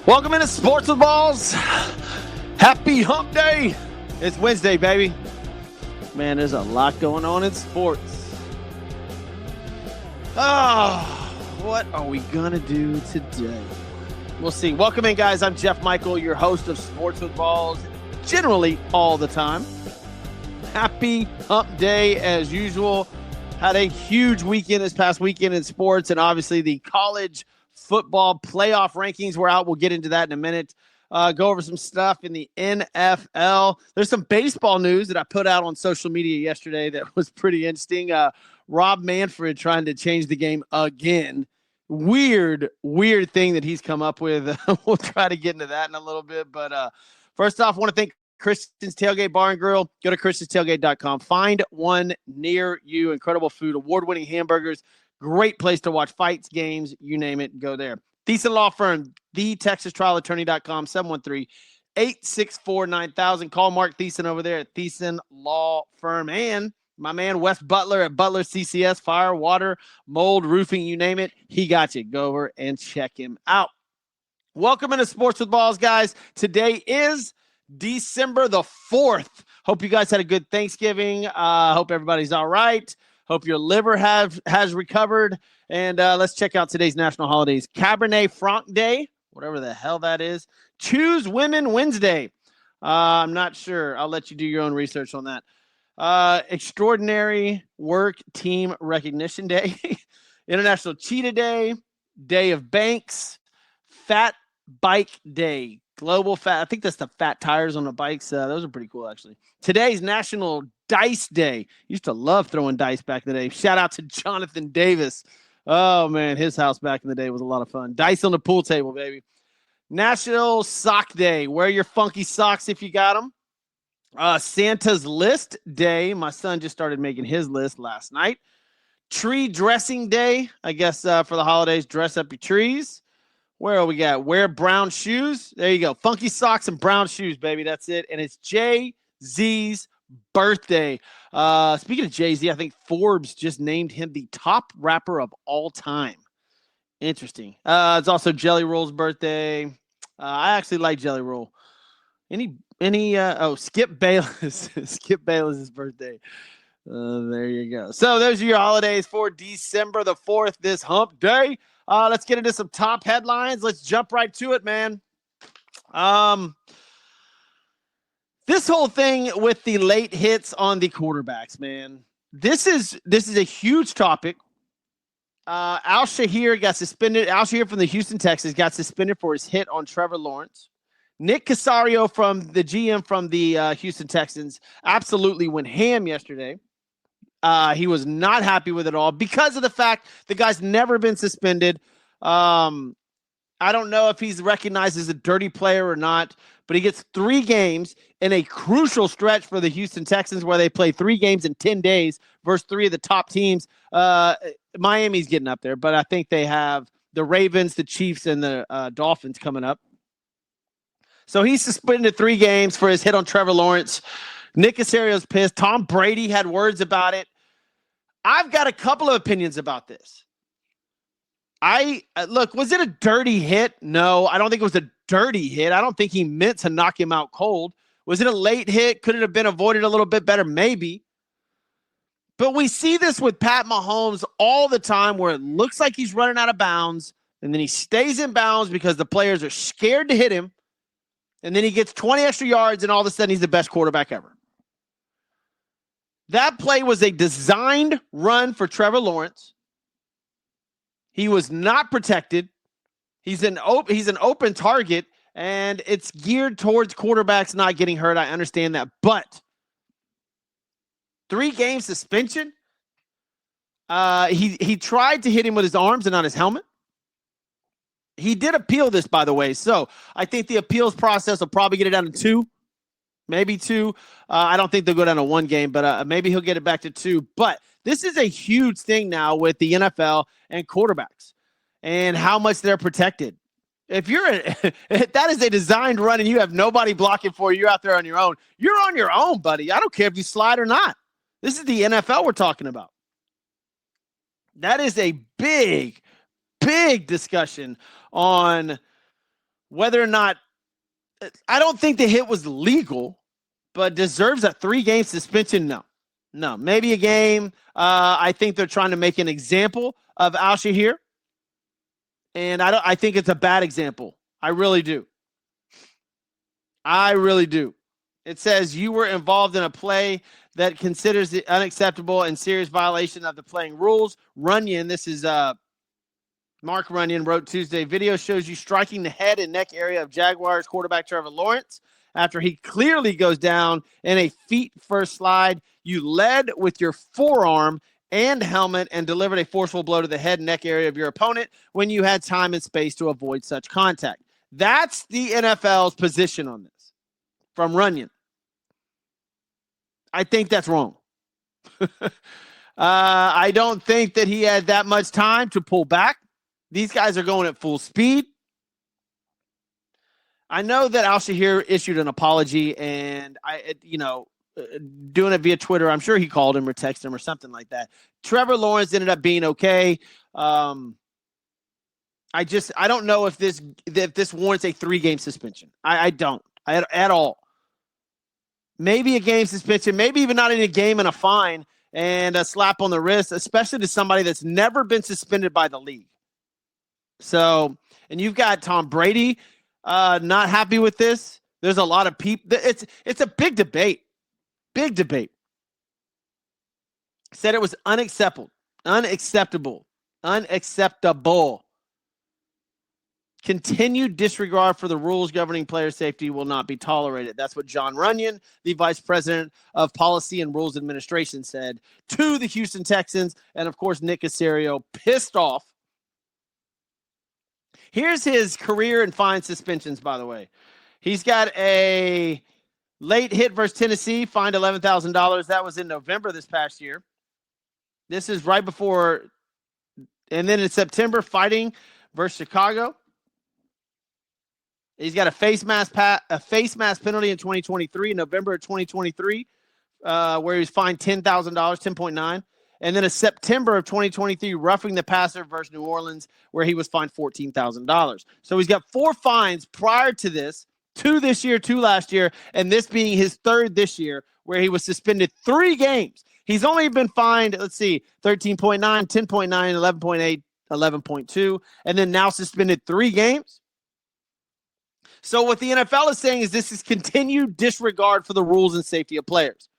Welcome into Sports with Balls. Happy hump day. It's Wednesday, baby. Man, there's a lot going on in sports. What are we going to do today? We'll see. Welcome in, guys. I'm Jeff Michael, your host of Sports with Balls, generally all the time. Happy hump day as usual. Had a huge weekend this past weekend in sports, and obviously the college football playoff rankings were out. We'll get into that in a minute. Go over some stuff in the NFL. There's some baseball news that I put out on social media yesterday that was pretty interesting. Rob Manfred trying to change the game again. Weird thing that he's come up with. We'll try to get into that in a little bit. But first off, I want to thank Christian's Tailgate Bar and Grill. Go to christianstailgate.com. Find one near you. Incredible food, award-winning hamburgers. Great place to watch fights, games, you name it, go there. Thiessen Law Firm, thetexastrialattorney.com, 713-864-9000. Call Mark Thiessen over there at Thiessen Law Firm. And my man Wes Butler at Butler CCS, fire, water, mold, roofing, you name it, he got you. Go over and check him out. Welcome into Sports with Balls, guys. Today is December the 4th. Hope you guys had a good Thanksgiving. Hope everybody's all right. Hope your liver has recovered. And let's check out today's national holidays. Cabernet Franc Day, whatever the hell that is. Choose Women Wednesday. I'm not sure. I'll let you do your own research on that. Extraordinary Work Team Recognition Day. International Cheetah Day. Day of Banks. Fat Bike Day. Global Fat. I think that's the fat tires on the bikes. Those are pretty cool, actually. Today's National Dice Day. Used to love throwing dice back in the day. Shout out to Jonathan Davis. Oh, man, his house back in the day was a lot of fun. Dice on the pool table, baby. National Sock Day. Wear your funky socks if you got them. Santa's List Day. My son just started making his list last night. Tree Dressing Day. I guess for the holidays, dress up your trees. Where are we got? Wear brown shoes. There you go. Funky socks and brown shoes, baby. That's it. And it's Jay-Z's birthday. Speaking of Jay-Z, I think Forbes just named him the top rapper of all time. Interesting. It's also Jelly Roll's birthday. I actually like Jelly Roll. Skip Bayless. Skip Bayless's birthday. There you go. So those are your holidays for December the 4th, this hump day. Let's get into some top headlines. Let's jump right to it, man. This whole thing with the late hits on the quarterbacks, man. This is a huge topic. Al Shahir got suspended. Al Shahir from the Houston Texans got suspended for his hit on Trevor Lawrence. Nick Casario from the GM from the Houston Texans absolutely went ham yesterday. He was not happy with it all because of the fact the guy's never been suspended. I don't know if he's recognized as a dirty player or not, but he gets 3 games in a crucial stretch for the Houston Texans where they play 3 games in 10 days versus 3 of the top teams. Miami's getting up there, but I think they have the Ravens, the Chiefs, and the Dolphins coming up. So he's suspended 3 games for his hit on Trevor Lawrence. Nick Casario's pissed. Tom Brady had words about it. I've got a couple of opinions about this. Look, was it a dirty hit? No, I don't think it was a dirty hit. I don't think he meant to knock him out cold. Was it a late hit? Could it have been avoided a little bit better? Maybe. But we see this with Pat Mahomes all the time where it looks like he's running out of bounds, and then he stays in bounds because the players are scared to hit him, and then he gets 20 extra yards, and all of a sudden he's the best quarterback ever. That play was a designed run for Trevor Lawrence. He was not protected. He's an open target, and it's geared towards quarterbacks not getting hurt. I understand that, but 3-game suspension. He tried to hit him with his arms and not his helmet. He did appeal this, by the way, so I think the appeals process will probably get it down to 2. Maybe 2. I don't think they'll go down to 1 game, but maybe he'll get it back to 2. But this is a huge thing now with the NFL and quarterbacks and how much they're protected. If that is a designed run and you have nobody blocking for you, you're out there on your own. You're on your own, buddy. I don't care if you slide or not. This is the NFL we're talking about. That is a big, big discussion on Whether or not, I don't think the hit was legal, but deserves a 3-game suspension? No, maybe a game. I think they're trying to make an example of Al-Shahir, and I think it's a bad example. I really do. It says you were involved in a play that considers it unacceptable and serious violation of the playing rules. Runyon, this is Mark Runyon, wrote Tuesday, video shows you striking the head and neck area of Jaguars quarterback Trevor Lawrence after he clearly goes down in a feet-first slide. You led with your forearm and helmet and delivered a forceful blow to the head and neck area of your opponent when you had time and space to avoid such contact. That's the NFL's position on this from Runyon. I think that's wrong. I don't think that he had that much time to pull back. These guys are going at full speed. I know that Al-Shahir issued an apology, and doing it via Twitter, I'm sure he called him or texted him or something like that. Trevor Lawrence ended up being okay. I don't know if this warrants a 3-game suspension. I don't at all. Maybe a game suspension, maybe even not in a game and a fine and a slap on the wrist, especially to somebody that's never been suspended by the league. So, and you've got Tom Brady not happy with this. There's a lot of people. It's a big debate. Said it was unacceptable. Continued disregard for the rules governing player safety will not be tolerated. That's what John Runyon, the vice president of policy and rules administration, said to the Houston Texans. And of course, Nick Caserio pissed off. Here's his career and fine suspensions, by the way. He's got a late hit versus Tennessee, fined $11,000. That was in November this past year. This is right before, and then in September, fighting versus Chicago. He's got a face mask penalty in 2023, November of 2023, where he was fined $10,000, 10.9. And then a September of 2023 roughing the passer versus New Orleans, where he was fined $14,000. So he's got 4 fines prior to this, 2 this year, 2 last year, and this being his 3rd this year, where he was suspended 3 games. He's only been fined, 13.9, 10.9, 11.8, 11.2, and then now suspended 3 games. So what the NFL is saying is this is continued disregard for the rules and safety of players.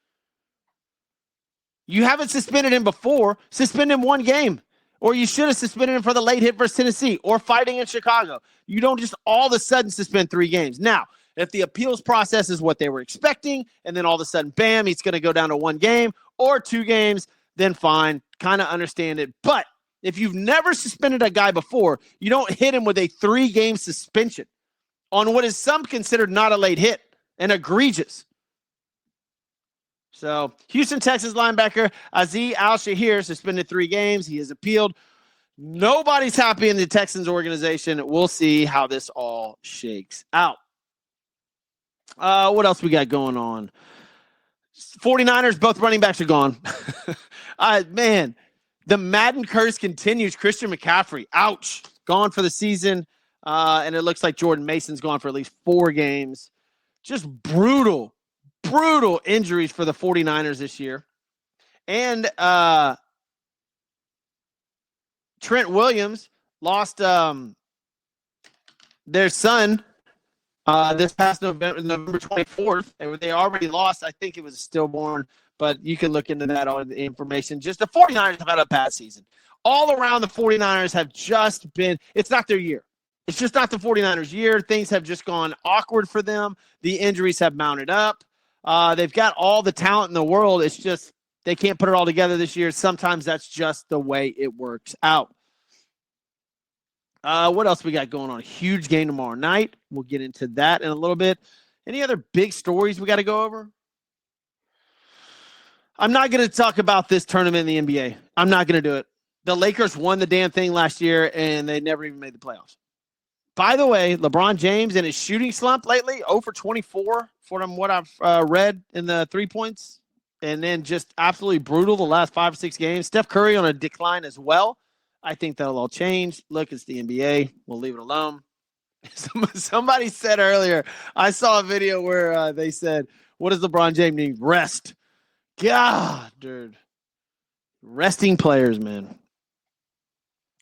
You haven't suspended him before. Suspend him 1 game. Or you should have suspended him for the late hit versus Tennessee or fighting in Chicago. You don't just all of a sudden suspend 3 games. Now, if the appeals process is what they were expecting, and then all of a sudden, bam, he's going to go down to 1 game or 2 games, then fine. Kind of understand it. But if you've never suspended a guy before, you don't hit him with a 3-game suspension on what is some considered not a late hit and egregious. So, Houston Texans linebacker Azeez Al-Shahir suspended 3 games. He has appealed. Nobody's happy in the Texans organization. We'll see how this all shakes out. What else we got going on? 49ers, both running backs are gone. Man, the Madden curse continues. Christian McCaffrey, ouch, gone for the season. And it looks like Jordan Mason's gone for at least 4 games. Just brutal injuries for the 49ers this year. And Trent Williams lost their son this past November 24th. They already lost. I think it was a stillborn, but you can look into that on the information. Just the 49ers have had a bad season. All around the 49ers have just been, it's not their year. It's just not the 49ers' year. Things have just gone awkward for them. The injuries have mounted up. They've got all the talent in the world. It's just they can't put it all together this year. Sometimes that's just the way it works out. What else we got going on? Huge game tomorrow night. We'll get into that in a little bit. Any other big stories we got to go over? I'm not going to talk about this tournament in the NBA. I'm not going to do it. The Lakers won the damn thing last year, and they never even made the playoffs. By the way, LeBron James in his shooting slump lately, 0 for 24 from what I've read in the 3 points, and then just absolutely brutal the last 5 or 6 games. Steph Curry on a decline as well. I think that'll all change. Look, it's the NBA. We'll leave it alone. Somebody said earlier, I saw a video where they said, what does LeBron James need? Rest. God, dude. Resting players, man.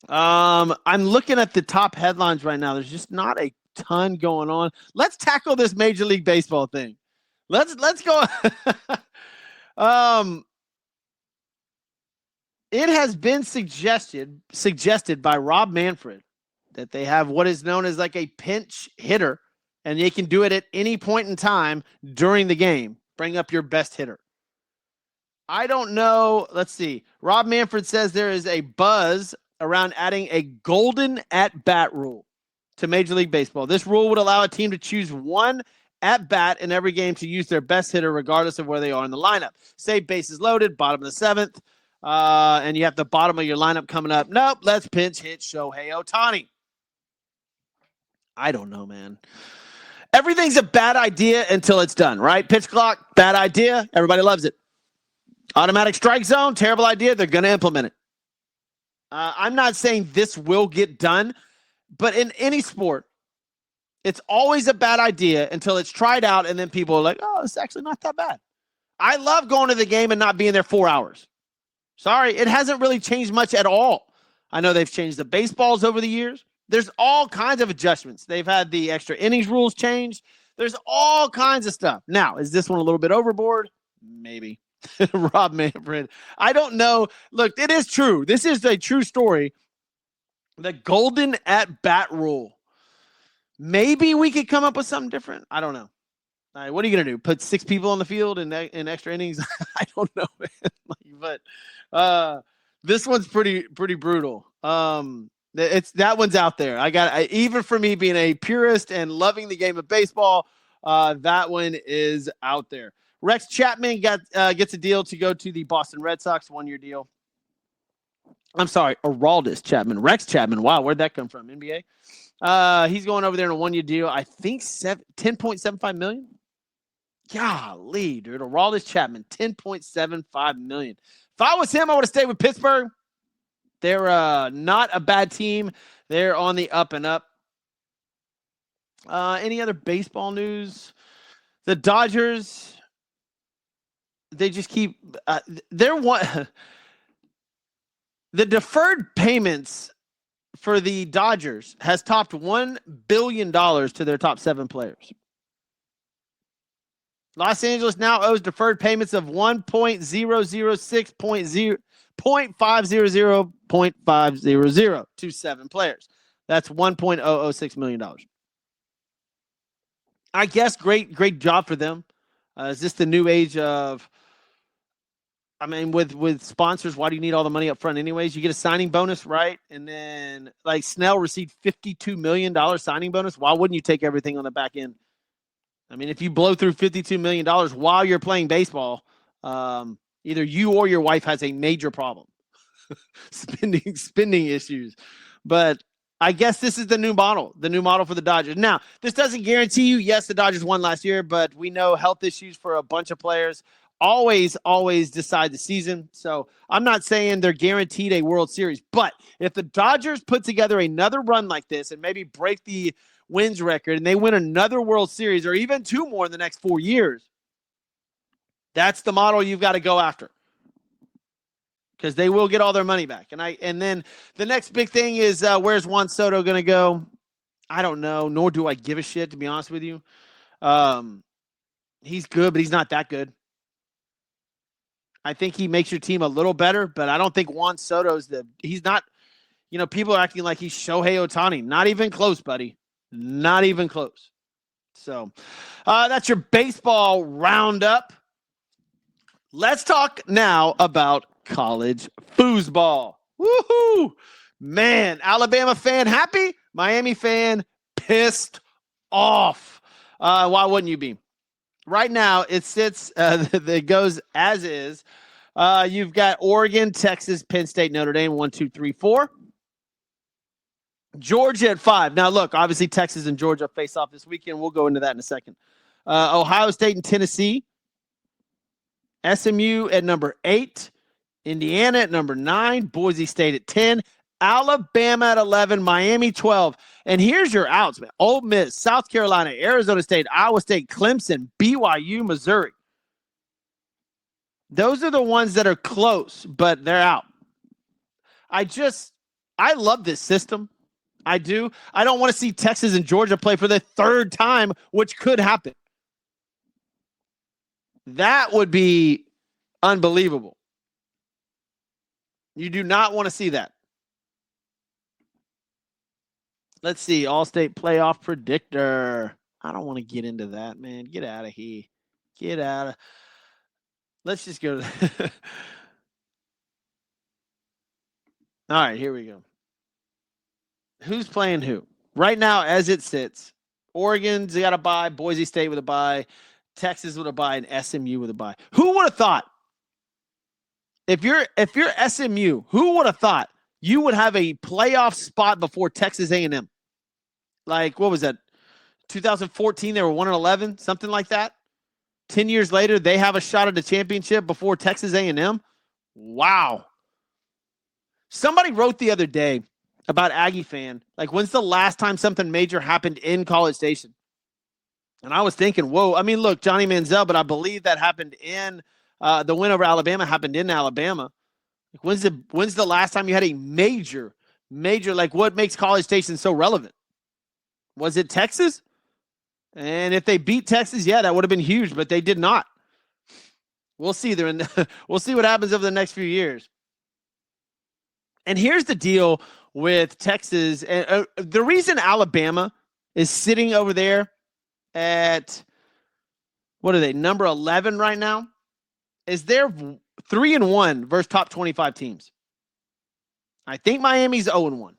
I'm looking at the top headlines right now. There's just not a ton going on. Let's tackle this Major League Baseball thing. Let's go. It has been suggested by Rob Manfred that they have what is known as like a pinch hitter, and they can do it at any point in time during the game. Bring up your best hitter. I don't know. Let's see. Rob Manfred says there is a buzz around adding a golden at-bat rule to Major League Baseball. This rule would allow a team to choose one at-bat in every game to use their best hitter regardless of where they are in the lineup. Say bases loaded, bottom of the seventh, and you have the bottom of your lineup coming up. Nope, let's pinch hit Shohei Ohtani. I don't know, man. Everything's a bad idea until it's done, right? Pitch clock, bad idea. Everybody loves it. Automatic strike zone, terrible idea. They're going to implement it. I'm not saying this will get done, but in any sport, it's always a bad idea until it's tried out, and then people are like, oh, it's actually not that bad. I love going to the game and not being there 4 hours. Sorry, it hasn't really changed much at all. I know they've changed the baseballs over the years. There's all kinds of adjustments. They've had the extra innings rules changed. There's all kinds of stuff. Now, is this one a little bit overboard? Maybe. Rob Manfred. I don't know. Look, it is true. This is a true story. The golden at-bat rule. Maybe we could come up with something different. I don't know. All right, what are you going to do? Put 6 people on the field in extra innings? I don't know, man. But this one's pretty brutal. That one's out there. Even for me being a purist and loving the game of baseball, that one is out there. Rex Chapman gets a deal to go to the Boston Red Sox, 1-year deal. I'm sorry, Aroldis Chapman. Rex Chapman. Wow, where'd that come from? NBA? He's going over there in a 1-year deal. I think $10.75 million. Golly, dude. Aroldis Chapman, $10.75 million. If I was him, I would have stayed with Pittsburgh. They're not a bad team. They're on the up and up. Any other baseball news? The Dodgers, they just keep they're one. The deferred payments for the Dodgers has topped $1 billion to their top 7 players. Los Angeles now owes deferred payments of $1.006.500 to 7 players. That's $1.006 million. I guess great job for them. Is this the new age of, I mean, with sponsors, why do you need all the money up front anyways? You get a signing bonus, right? And then like Snell received $52 million signing bonus. Why wouldn't you take everything on the back end? I mean, if you blow through $52 million while you're playing baseball, either you or your wife has a major problem. spending issues. But I guess this is the new model for the Dodgers. Now, this doesn't guarantee you, yes, the Dodgers won last year, but we know health issues for a bunch of players always decide the season. So I'm not saying they're guaranteed a World Series, but if the Dodgers put together another run like this and maybe break the wins record and they win another World Series or even 2 more in the next 4 years, that's the model you've got to go after, because they will get all their money back. And then the next big thing is where's Juan Soto going to go? I don't know, nor do I give a shit, to be honest with you. He's good, but he's not that good. I think he makes your team a little better, but I don't think Juan Soto's he's not, people are acting like he's Shohei Ohtani. Not even close, buddy. Not even close. So that's your baseball roundup. Let's talk now about college foosball. Woohoo! Man, Alabama fan happy, Miami fan pissed off. Why wouldn't you be? Right now, it sits, it goes as is. You've got Oregon, Texas, Penn State, Notre Dame, 1, 2, 3, 4. Georgia at 5. Now, look, obviously Texas and Georgia face off this weekend. We'll go into that in a second. Ohio State and Tennessee. SMU at number 8. Indiana at number 9. Boise State at 10. Alabama at 11, Miami 12. And here's your outs, man. Ole Miss, South Carolina, Arizona State, Iowa State, Clemson, BYU, Missouri. Those are the ones that are close, but they're out. I love this system. I do. I don't want to see Texas and Georgia play for the third time, which could happen. That would be unbelievable. You do not want to see that. Let's see. All-State Playoff Predictor. I don't want to get into that, man. Get out of here. Get out of. Let's just go to. All right, here we go. Who's playing who? Right now, as it sits, Oregon's got a bye, Boise State with a bye, Texas with a bye, and SMU with a bye. Who would have thought? If you're SMU, who would have thought you would have a playoff spot before Texas A&M? Like, what was that? 2014, they were 1-11, something like that. 10 years later, they have a shot at the championship before Texas A&M. Wow. Somebody wrote the other day about Aggie fan, like, when's the last time something major happened in College Station? And I was thinking, whoa. I mean, look, Johnny Manziel, but I believe that happened in the win over Alabama happened in Alabama. Like, when's the last time you had a major, like, what makes College Station so relevant? Was it Texas? And if they beat Texas, yeah, that would have been huge, but they did not. We'll see. We'll see what happens over the next few years. And here's the deal with Texas. The reason Alabama is sitting over there at, what are they, number 11 right now, is they're 3-1 versus top 25 teams. I think Miami's 0-1.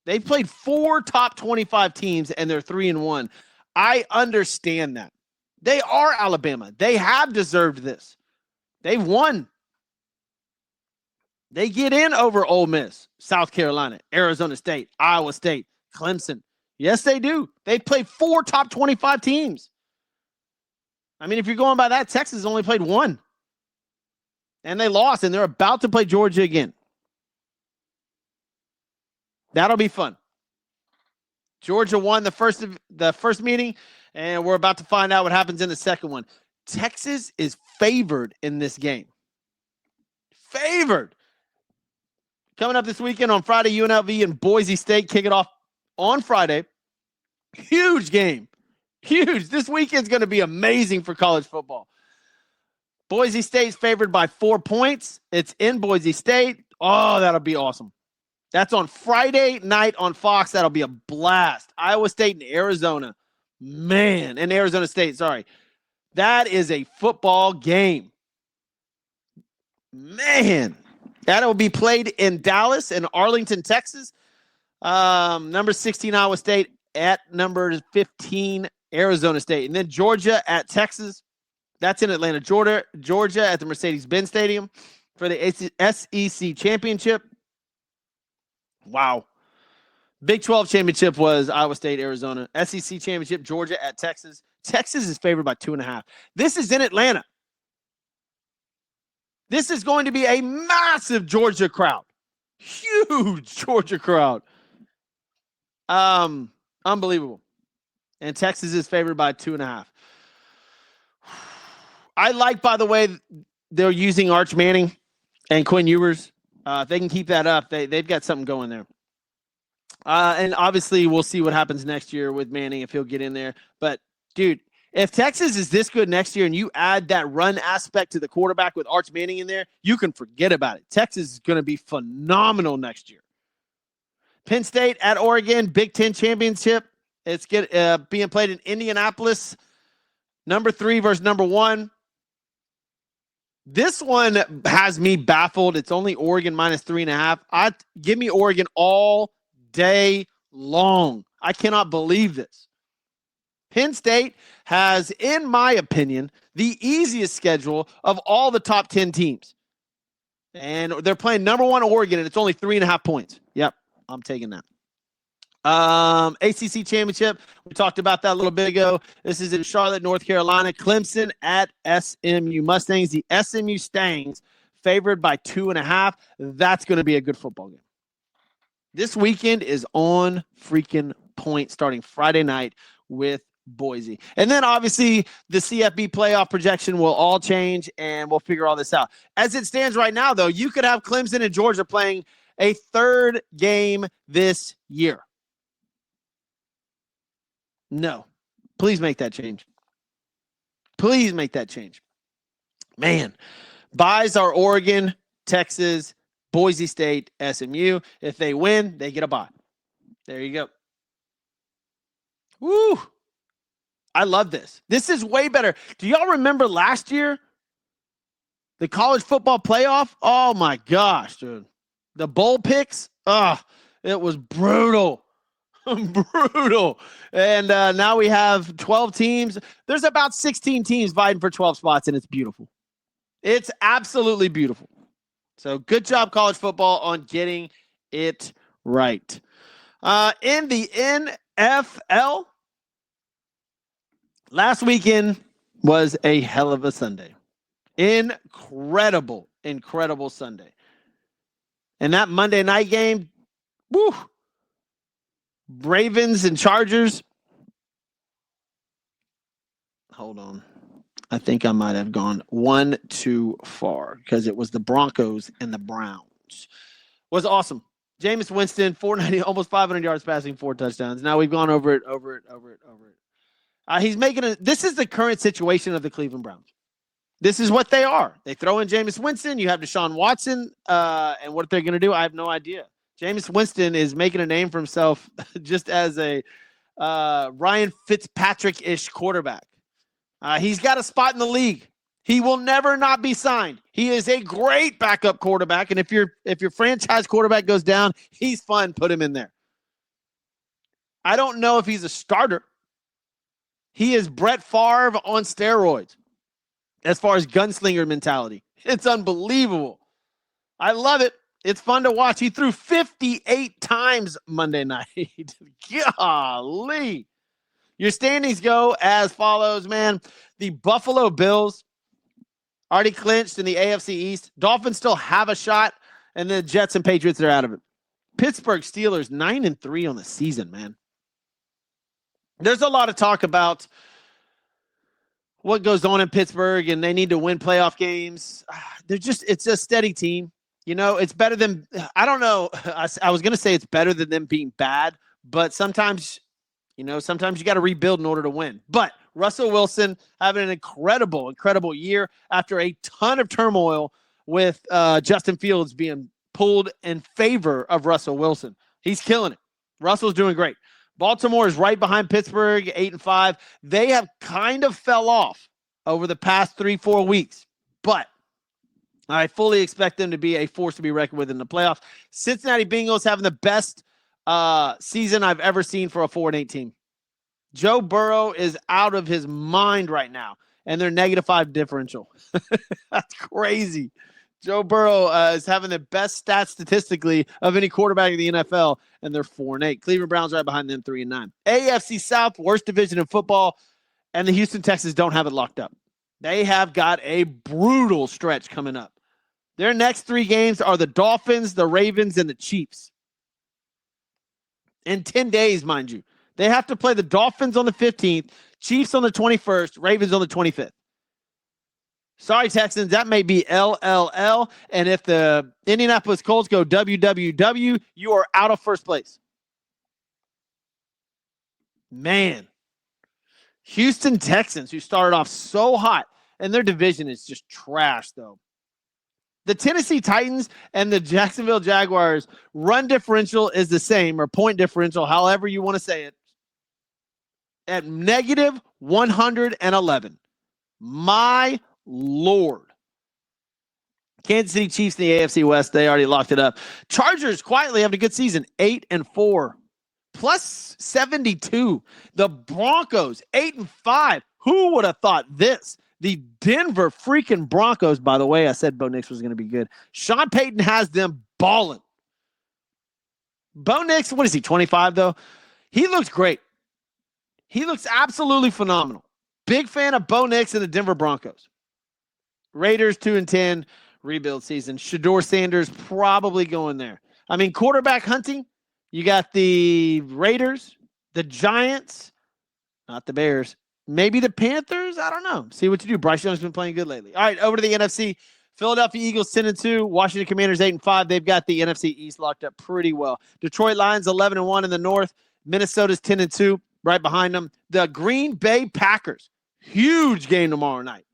They've played 4 top 25 teams, and they're 3-1. I understand that. They are Alabama. They have deserved this. They've won. They get in over Ole Miss, South Carolina, Arizona State, Iowa State, Clemson. Yes, they do. They played 4 top 25 teams. I mean, if you're going by that, Texas only played 1. And they lost, and they're about to play Georgia again. That'll be fun. Georgia won the first meeting, and we're about to find out what happens in the second one. Texas is favored in this game. Favored. Coming up this weekend on Friday, UNLV and Boise State kick it off on Friday. Huge game. Huge. This weekend's going to be amazing for college football. Boise State's favored by 4 points. It's in Boise State. Oh, that'll be awesome. That's on Friday night on Fox. That'll be a blast. Iowa State and Arizona. Man, and Arizona State, sorry. That is a football game. Man. That'll be played in Dallas and Arlington, Texas. Number 16, Iowa State at number 15, Arizona State. And then Georgia at Texas. That's in Atlanta, Georgia at the Mercedes-Benz Stadium for the SEC Championship. Wow. Big 12 Championship was Iowa State, Arizona. SEC Championship, Georgia at Texas. Texas is favored by 2.5. This is in Atlanta. This is going to be a massive Georgia crowd. Huge Georgia crowd. Unbelievable. And Texas is favored by 2.5. I like, by the way, they're using Arch Manning and Quinn Ewers. If they can keep that up, they've got something going there. And obviously, we'll see what happens next year with Manning if he'll get in there. But, dude, if Texas is this good next year and you add that run aspect to the quarterback with Arch Manning in there, you can forget about it. Texas is going to be phenomenal next year. Penn State at Oregon, Big Ten Championship. It's being played in Indianapolis. Number 3 versus number 1. This one has me baffled. It's only Oregon minus 3.5. Give me Oregon all day long. I cannot believe this. Penn State has, in my opinion, the easiest schedule of all the top 10 teams. And they're playing number 1 Oregon, and it's only 3.5 points. Yep, I'm taking that. ACC Championship, we talked about that a little bit ago. This is in Charlotte, North Carolina. Clemson at SMU Mustangs. The SMU Stangs favored by 2.5. That's going to be a good football game. This weekend is on freaking point, starting Friday night with Boise. And then obviously the CFB playoff projection will all change, and we'll figure all this out. As it stands right now, though, you could have Clemson and Georgia playing a third game this year. No. Please make that change. Please make that change. Man, buys are Oregon, Texas, Boise State, SMU. If they win, they get a bye. There you go. Woo! I love this. This is way better. Do y'all remember last year? The college football playoff? Oh my gosh, dude. The bowl picks? It was brutal. Brutal. And now we have 12 teams. There's about 16 teams vying for 12 spots, and it's beautiful. It's absolutely beautiful. So good job, college football, on getting it right. In the NFL, last weekend was a hell of a Sunday. Incredible, incredible Sunday. And that Monday night game, woo, Ravens and Chargers. Hold on. I think I might have gone one too far because it was the Broncos and the Browns. Was awesome. Jameis Winston, 490, almost 500 yards passing, 4 touchdowns. Now we've gone over it. He's making a. This is the current situation of the Cleveland Browns. This is what they are. They throw in Jameis Winston. You have Deshaun Watson, and what they're going to do, I have no idea. Jameis Winston is making a name for himself just as a Ryan Fitzpatrick-ish quarterback. He's got a spot in the league. He will never not be signed. He is a great backup quarterback, and if your franchise quarterback goes down, he's fun. Put him in there. I don't know if he's a starter. He is Brett Favre on steroids as far as gunslinger mentality. It's unbelievable. I love it. It's fun to watch. He threw 58 times Monday night. Golly. Your standings go as follows, man. The Buffalo Bills already clinched in the AFC East. Dolphins still have a shot, and the Jets and Patriots are out of it. Pittsburgh Steelers 9-3 on the season, man. There's a lot of talk about what goes on in Pittsburgh, and they need to win playoff games. It's a steady team. You know, it's better than, I don't know. I was going to say it's better than them being bad, but sometimes you got to rebuild in order to win. But Russell Wilson having an incredible, incredible year after a ton of turmoil with Justin Fields being pulled in favor of Russell Wilson. He's killing it. Russell's doing great. Baltimore is right behind Pittsburgh, 8-5. They have kind of fell off over the past 3-4 weeks, but I fully expect them to be a force to be reckoned with in the playoffs. Cincinnati Bengals having the best season I've ever seen for a 4-8 team. Joe Burrow is out of his mind right now, and they're -5 differential. That's crazy. Joe Burrow is having the best stats statistically of any quarterback in the NFL, and they're 4-8. Cleveland Browns right behind them, 3-9. AFC South, worst division in football, and the Houston Texans don't have it locked up. They have got a brutal stretch coming up. Their next 3 games are the Dolphins, the Ravens, and the Chiefs. In 10 days, mind you. They have to play the Dolphins on the 15th, Chiefs on the 21st, Ravens on the 25th. Sorry, Texans, that may be LLL. And if the Indianapolis Colts go WWW, you are out of first place. Man. Houston Texans, who started off so hot, and their division is just trash, though. The Tennessee Titans and the Jacksonville Jaguars run differential is the same, or point differential, however you want to say it, at -111. My Lord. Kansas City Chiefs in the AFC West, they already locked it up. Chargers quietly having a good season, 8-4, +72. The Broncos, 8-5. Who would have thought this? The Denver freaking Broncos, by the way, I said Bo Nix was going to be good. Sean Payton has them balling. Bo Nix, what is he, 25 though? He looks great. He looks absolutely phenomenal. Big fan of Bo Nix and the Denver Broncos. Raiders 2-10, rebuild season. Shedeur Sanders probably going there. I mean, quarterback hunting, You got the Raiders, the Giants, not the Bears, maybe the Panthers. I don't know. See what you do. Bryce Young's been playing good lately. All right, over to the NFC. Philadelphia Eagles 10-2, Washington Commanders 8-5. They've got the NFC East locked up pretty well. Detroit Lions 11-1 in the North. Minnesota's 10-2, right behind them. The Green Bay Packers, huge game tomorrow night.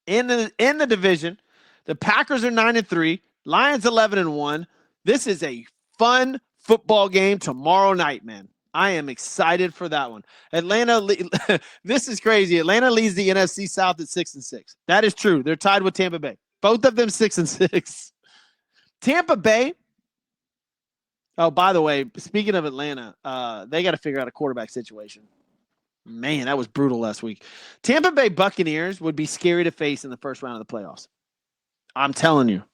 In the division, the Packers are 9-3, Lions 11-1. This is a fun football game tomorrow night, man. I am excited for that one. Atlanta, this is crazy. Atlanta leads the NFC South at 6-6. That is true. They're tied with Tampa Bay. Both of them 6-6. Tampa Bay. Oh, by the way, speaking of Atlanta, they got to figure out a quarterback situation. Man, that was brutal last week. Tampa Bay Buccaneers would be scary to face in the first round of the playoffs. I'm telling you.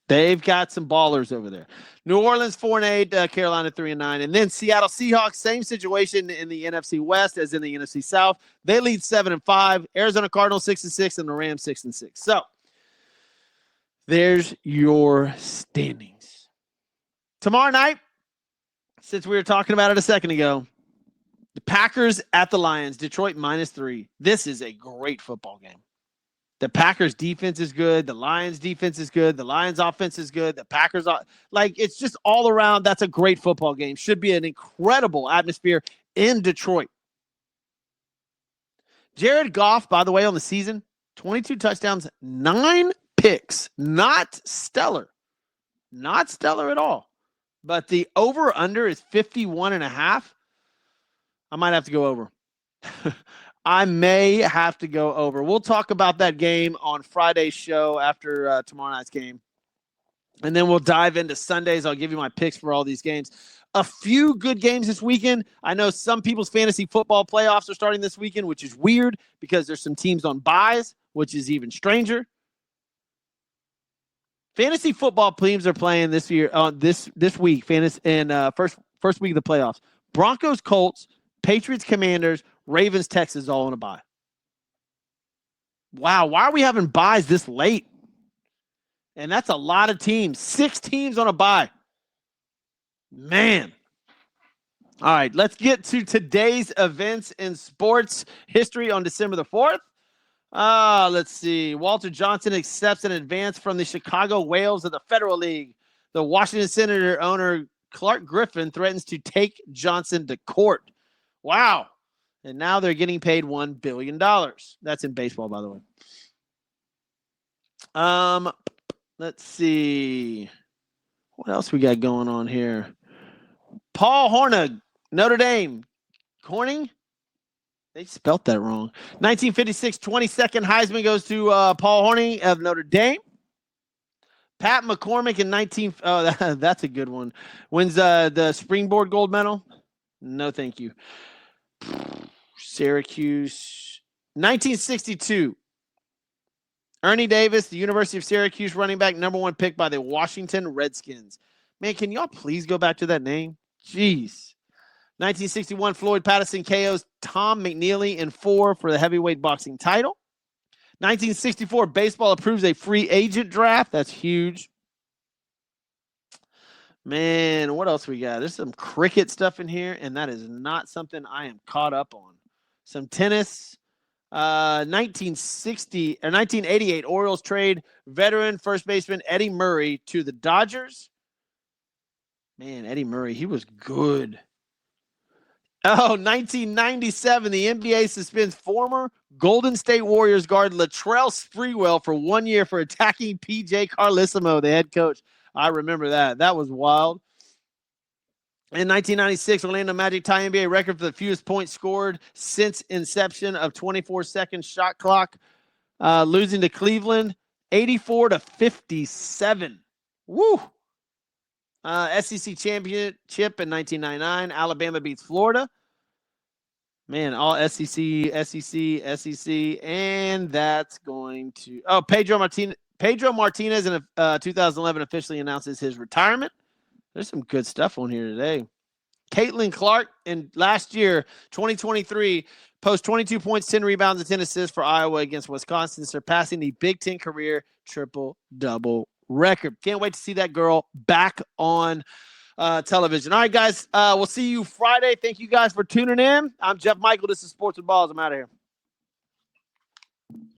They've got some ballers over there. New Orleans 4-8, Carolina 3-9, and then Seattle Seahawks, same situation in the NFC West as in the NFC South. They lead 7-5. Arizona Cardinals 6-6, and the Rams 6-6. So there's your standings. Tomorrow night, since we were talking about it a second ago, the Packers at the Lions, Detroit -3. This is a great football game. The Packers defense is good. The Lions defense is good. The Lions offense is good. The Packers it's just all around. That's a great football game. Should be an incredible atmosphere in Detroit. Jared Goff, by the way, on the season, 22 touchdowns, 9 picks. Not stellar. Not stellar at all. But the over-under is 51.5. I might have to go over. I may have to go over. We'll talk about that game on Friday's show after tomorrow night's game. And then we'll dive into Sundays. I'll give you my picks for all these games. A few good games this weekend. I know some people's fantasy football playoffs are starting this weekend, which is weird because there's some teams on buys, which is even stranger. Fantasy football teams are playing this year, this week, fantasy, and first week of the playoffs. Broncos, Colts, Patriots, Commanders, Ravens, Texas, all on a bye. Wow, why are we having buys this late? And that's a lot of teams. 6 teams on a bye. Man. All right, let's get to today's events in sports history on December the 4th. Let's see. Walter Johnson accepts an advance from the Chicago Whales of the Federal League. The Washington Senator owner Clark Griffin threatens to take Johnson to court. Wow. And now they're getting paid $1 billion. That's in baseball, by the way. Let's see. What else we got going on here? Paul Hornung, Notre Dame. Corning? They spelt that wrong. 1956, 22nd Heisman goes to Paul Hornung of Notre Dame. Pat McCormick in that's a good one. Wins the springboard gold medal. No, thank you. Syracuse. 1962. Ernie Davis, the University of Syracuse running back, #1 pick by the Washington Redskins. Man, can y'all please go back to that name? Jeez. 1961, Floyd Patterson KOs Tom McNeely in 4 for the heavyweight boxing title. 1964, baseball approves a free agent draft. That's huge. Man, what else we got? There's some cricket stuff in here, and that is not something I am caught up on. Some tennis. 1988, Orioles trade veteran first baseman Eddie Murray to the Dodgers. Man, Eddie Murray, he was good. 1997, the NBA suspends former Golden State Warriors guard Latrell Sprewell for 1 year for attacking PJ Carlesimo, the head coach. I remember that. That was wild. In 1996, Orlando Magic tie NBA record for the fewest points scored since inception of 24-second shot clock, losing to Cleveland 84-57. Woo! SEC championship in 1999. Alabama beats Florida. Man, all SEC, and that's going to... Oh, Pedro Martinez in 2011 officially announces his retirement. There's some good stuff on here today. Caitlin Clark in last year, 2023, posts 22 points, 10 rebounds, and 10 assists for Iowa against Wisconsin, surpassing the Big Ten career triple-double record. Can't wait to see that girl back on television. All right, guys. We'll see you Friday. Thank you guys for tuning in. I'm Jeff Michael. This is Sports with Balls. I'm out of here.